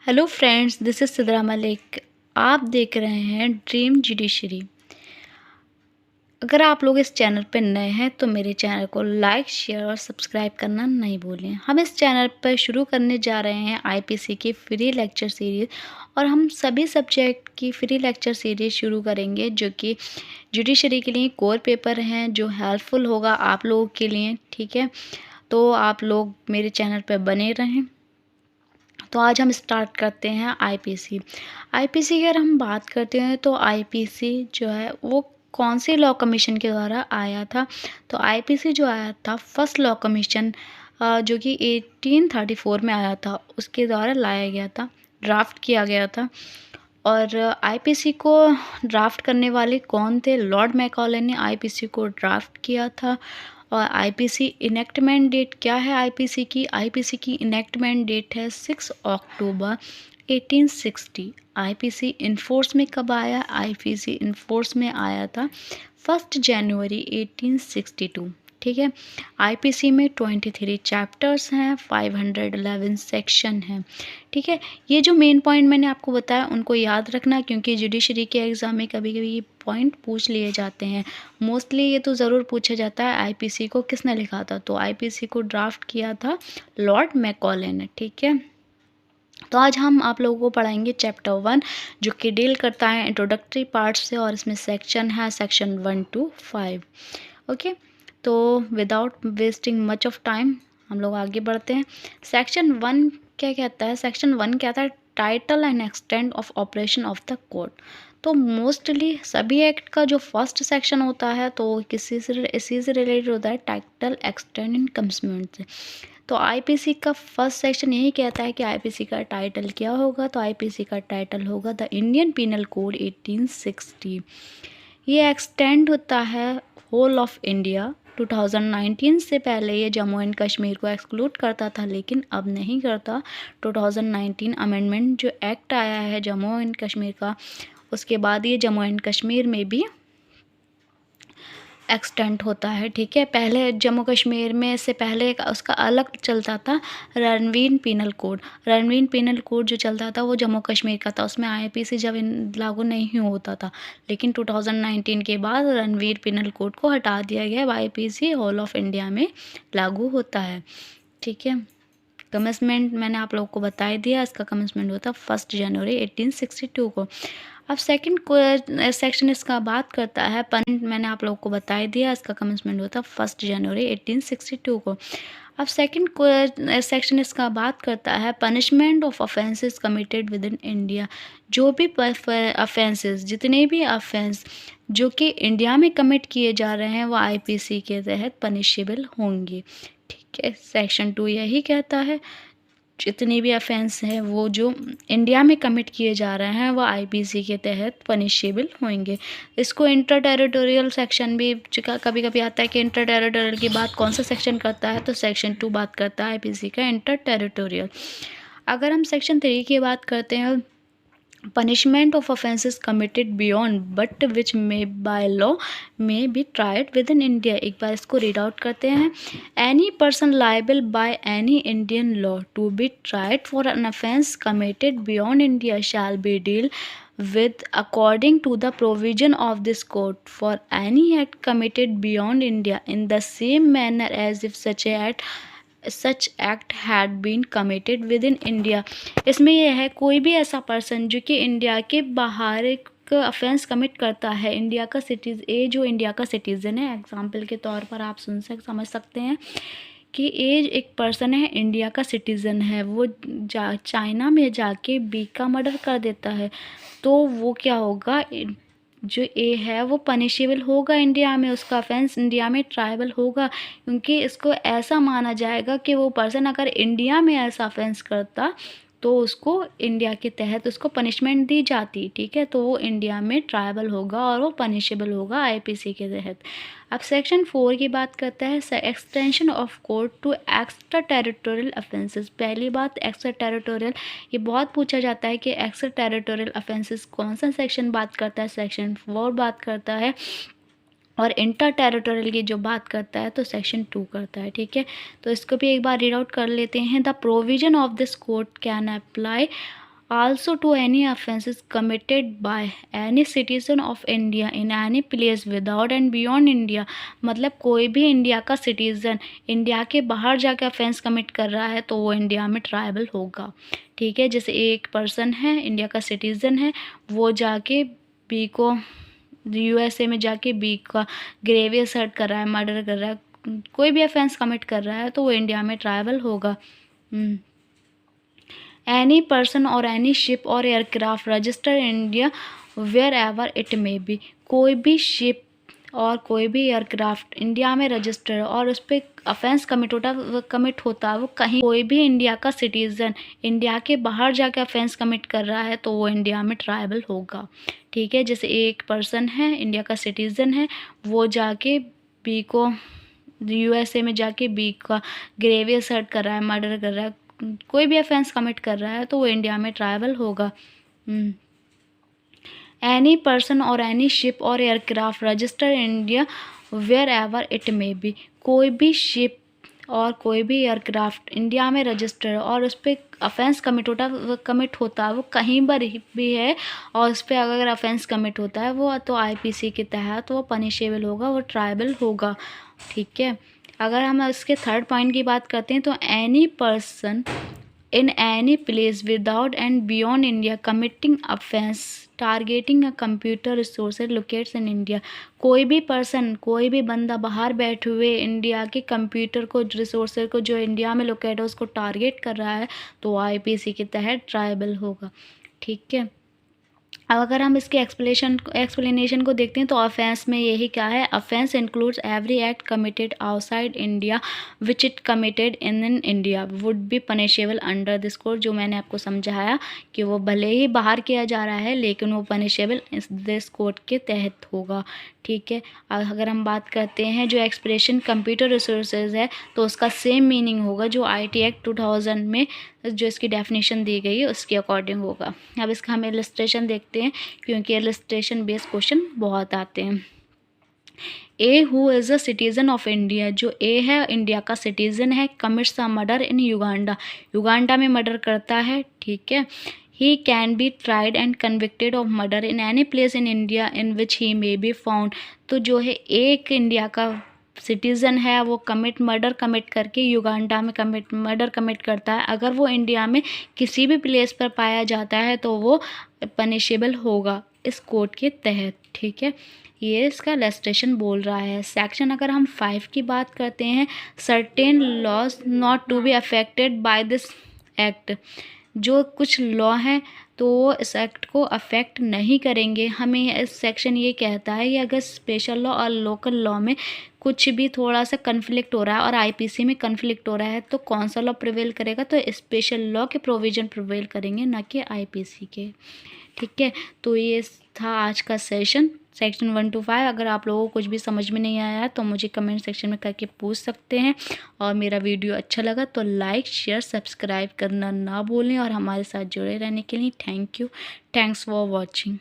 Hello friends, this is Sidra Malik. आप देख रहे हैं ड्रीम जुडिशरी। अगर आप लोग इस चैनल पर नए हैं तो मेरे चैनल को लाइक, शेयर और सब्सक्राइब करना नहीं भूलें। हम इस चैनल पर शुरू करने जा रहे हैं आईपीसी की फ्री लेक्चर सीरीज़ और हम सभी सब्जेक्ट की फ्री लेक्चर सीरीज़ शुरू करेंगे जो कि जुडिशरी के लिए कोर पेपर हैं, जो हेल्पफुल होगा आप लोगों के लिए। ठीक है, तो आप लोग मेरे चैनल पर बने रहें। तो आज हम स्टार्ट करते हैं आईपीसी। आईपीसी की अगर हम बात करते हैं तो आईपीसी जो है वो कौन से लॉ कमीशन के द्वारा आया था। तो आईपीसी जो आया था फर्स्ट लॉ कमीशन जो कि 1834 में आया था, उसके द्वारा लाया गया था, ड्राफ्ट किया गया था। और आईपीसी को ड्राफ्ट करने वाले कौन थे? लॉर्ड मैकॉले ने आईपीसी को ड्राफ्ट किया था। और आईपीसी इनेक्टमेंट डेट क्या है? आईपीसी की इनेक्टमेंट डेट है 6 अक्टूबर 1860। आईपीसी इन्फोर्स में कब आया? आईपीसी इन्फोर्स में आया था 1 जनवरी 1862। ठीक है, आईपीसी में 23 चैप्टर्स हैं, 511 सेक्शन हैं। ठीक है, ये जो मेन पॉइंट मैंने आपको बताया उनको याद रखना, क्योंकि जुडिशरी के एग्ज़ाम में कभी कभी ये पॉइंट पूछ लिए जाते हैं। मोस्टली ये तो ज़रूर पूछा जाता है आईपीसी को किसने लिखा था। तो आईपीसी को ड्राफ्ट किया था लॉर्ड मैकॉले ने। ठीक है, तो आज हम आप लोगों को पढ़ाएंगे चैप्टर 1 जो कि डील करता है इंट्रोडक्टरी पार्ट से, और इसमें सेक्शन है सेक्शन 1 to 5। ओके, तो without wasting much of time हम लोग आगे बढ़ते हैं। सेक्शन 1 क्या कहता है? सेक्शन 1 कहता है title and extent of operation of the court. तो मोस्टली सभी एक्ट का जो फर्स्ट सेक्शन होता है तो इसी से रिलेटेड होता है, टाइटल, एक्सटेंट एंड कमिटमेंट से। तो आईपीसी का फर्स्ट सेक्शन यही कहता है कि आईपीसी का टाइटल क्या होगा। तो आईपीसी का टाइटल होगा द इंडियन पीनल कोड 1860। ये एक्सटेंड होता है होल ऑफ इंडिया। 2019 से पहले ये जम्मू एंड कश्मीर को एक्सक्लूड करता था, लेकिन अब नहीं करता। 2019 अमेंडमेंट जो एक्ट आया है जम्मू एंड कश्मीर का, उसके बाद ये जम्मू एंड कश्मीर में भी एक्सटेंट होता है। ठीक है, पहले जम्मू कश्मीर में से पहले उसका अलग चलता था Ranbir penal code. Ranbir penal code जो चलता था वो जम्मू कश्मीर का था, उसमें आईपीसी जब लागू नहीं होता था। लेकिन 2019 के बाद रणवीर पीनल कोड को हटा दिया गया। आईपीसी होल ऑफ इंडिया में लागू होता है। ठीक है, कमेंसमेंट मैंने आप लोगों को बता दिया, इसका कमेंसमेंट होता 1 जनवरी 1862 को। अब सेकंड सेक्शन इसका बात करता है मैंने आप लोगों को बता दिया, इसका कमेंसमेंट होता 1 जनवरी 1862 को। अब सेकंड सेक्शन इसका बात करता है punishment of offences committed with in India. जो भी ऑफेंसेस, जितने भी ऑफेंस जो कि इंडिया में कमिट किए जा रहे हैं वो आईपीसी के तहत पनिशेबल होंगे। ठीक है, सेक्शन 2 यही कहता है जितनी भी ऑफेंस हैं वो जो इंडिया में कमिट किए जा रहे हैं वो आईपीसी के तहत पनिशेबल होंगे। इसको इंटर टेरिटोरियल सेक्शन भी कभी कभी आता है कि इंटर टेरिटोरियल की बात कौन सा सेक्शन करता है, तो सेक्शन 2 बात करता है आईपीसी का इंटर टेरिटोरियल। अगर हम सेक्शन 3 की बात करते हैं, punishment of offences committed beyond but which may by law may be tried within India। एक बार इसको रीड आउट करते हैं। Any person liable by any Indian law to be tried for an offence committed beyond India shall be dealt with according to the provision of this code for any act committed beyond India in the same manner as if such act had been committed within India। इसमें यह है कोई भी ऐसा person जो कि India के बाहर एक ऑफेंस कमिट करता है, इंडिया का जो इंडिया का सिटीज़न है, एग्जाम्पल के तौर पर आप समझ सकते हैं कि एक पर्सन है, इंडिया का सिटीज़न है, वो चाइना में जाके बी का मर्डर कर देता है, तो वो क्या होगा, जो ए है वो पनिशेबल होगा इंडिया में, उसका ऑफेंस इंडिया में ट्राइबल होगा, क्योंकि इसको ऐसा माना जाएगा कि वो पर्सन अगर इंडिया में ऐसा ऑफेंस करता तो उसको इंडिया के तहत उसको पनिशमेंट दी जाती। ठीक है, तो वो इंडिया में ट्राइबल होगा और वो पनिशेबल होगा आईपीसी के तहत। अब सेक्शन 4 की बात करता है extension of court to extra territorial offences. पहली बात एक्स्ट्रा टेरिटोरियल, ये बहुत पूछा जाता है कि एक्स्ट्रा टेरिटोरियल ऑफेंसेस कौन सा सेक्शन बात करता है? सेक्शन 4 बात करता है। और इंटर टेरिटोरियल की जो बात करता है तो सेक्शन 2 करता है। ठीक है, तो इसको भी एक बार रीड आउट कर लेते हैं। The provision of this code can apply also to any offences committed by any citizen of India in any place without and beyond India। मतलब कोई भी इंडिया का सिटीज़न इंडिया के बाहर जाके ऑफेंस कमिट कर रहा है तो वो इंडिया में ट्राइबल होगा। ठीक है, जैसे एक पर्सन है इंडिया का सिटीज़न है, वो जाके बी को USA में जाके बी का ग्रेव असर्ट कर रहा है, मर्डर कर रहा है, कोई भी ऑफेंस कमिट कर रहा है तो वो इंडिया में ट्राइबल होगा। एनी पर्सन और एनी शिप और aircraft register India wherever it may be. कोई भी शिप और कोई भी एयरक्राफ्ट इंडिया में रजिस्टर और उस पर ऑफेंस कमिट होता है वो कहीं, कोई भी इंडिया का सिटीज़न इंडिया के बाहर जाके ऑफेंस कमिट कर रहा है तो वो इंडिया में ट्राइबल होगा। ठीक है, जैसे एक पर्सन है इंडिया का सिटीज़न है, वो जाके बी को USA में जाके बी का ग्रेव असर्ट कर रहा है, मर्डर कर रहा है, कोई भी ऑफेंस कमिट कर रहा है तो वो इंडिया में ट्राइबल होगा। एनी पर्सन और एनी शिप और aircraft register India wherever it may be. कोई भी शिप और कोई भी एयरक्राफ्ट इंडिया में रजिस्टर और उस पर ऑफेंस कमिट होता है वो कहीं पर भी है और उस पर अगर ऑफेंस कमिट होता है वो तो IPC के तहत वो पनिशेबल होगा, वो ट्राइबल होगा। ठीक है, अगर हम इसके थर्ड पॉइंट की बात करते हैं तो any person in any place without and beyond India committing offense targeting a computer resources locates in India। कोई भी पर्सन, कोई भी बंदा बाहर बैठे हुए इंडिया के कंप्यूटर को, रिसोर्सेज को जो इंडिया में लोकेट है उसको टारगेट कर रहा है तो IPC के तहत ट्राइबल होगा। ठीक है, अब अगर हम इसके एक्सप्लेनेशन को देखते हैं तो ऑफेंस में यही क्या है, offence includes every act committed outside India which it committed in India would be punishable under this code. जो मैंने आपको समझाया कि वो भले ही बाहर किया जा रहा है लेकिन वो पनिशेबल दिस कोड के तहत होगा। ठीक है, अगर हम बात करते हैं जो एक्सप्रेशन कंप्यूटर रिसोर्सेज है तो उसका सेम मीनिंग होगा जो IT एक्ट 2000 में जो इसकी डेफिनेशन दी गई है उसके अकॉर्डिंग होगा। अब इसका हम इलस्ट्रेशन देखते हैं क्योंकि इलस्ट्रेशन बेस्ड क्वेश्चन बहुत आते हैं। A who is a citizen of India, जो ए है इंडिया का सिटीज़न है, commits a murder in Uganda में मर्डर करता है। ठीक है, he can be tried and convicted of murder in any place in India in which he may be found. तो जो है एक इंडिया का सिटीज़न है वो मर्डर कमिट करके युगांडा में मर्डर कमिट करता है, अगर वो इंडिया में किसी भी प्लेस पर पाया जाता है तो वो पनिशेबल होगा इस कोड के तहत। ठीक है, ये इसका इलस्ट्रेशन बोल रहा है। सेक्शन अगर हम 5 की बात करते हैं, certain laws not to be affected by this act. जो कुछ लॉ हैं तो वो इस एक्ट को अफेक्ट नहीं करेंगे। हमें इस सेक्शन ये कहता है कि अगर स्पेशल लॉ और लोकल लॉ में कुछ भी थोड़ा सा कन्फ्लिक्ट हो रहा है और IPC में कन्फ्लिक्ट हो रहा है तो कौन सा लॉ प्रिवेल करेगा, तो स्पेशल लॉ के प्रोविज़न प्रिवेल करेंगे, ना कि IPC के। ठीक है, तो ये था आज का सेक्शन 1 to 5। अगर आप लोगों को कुछ भी समझ में नहीं आया तो मुझे कमेंट सेक्शन में करके पूछ सकते हैं, और मेरा वीडियो अच्छा लगा तो लाइक शेयर सब्सक्राइब करना ना भूलें, और हमारे साथ जुड़े रहने के लिए थैंक्स फॉर वॉचिंग।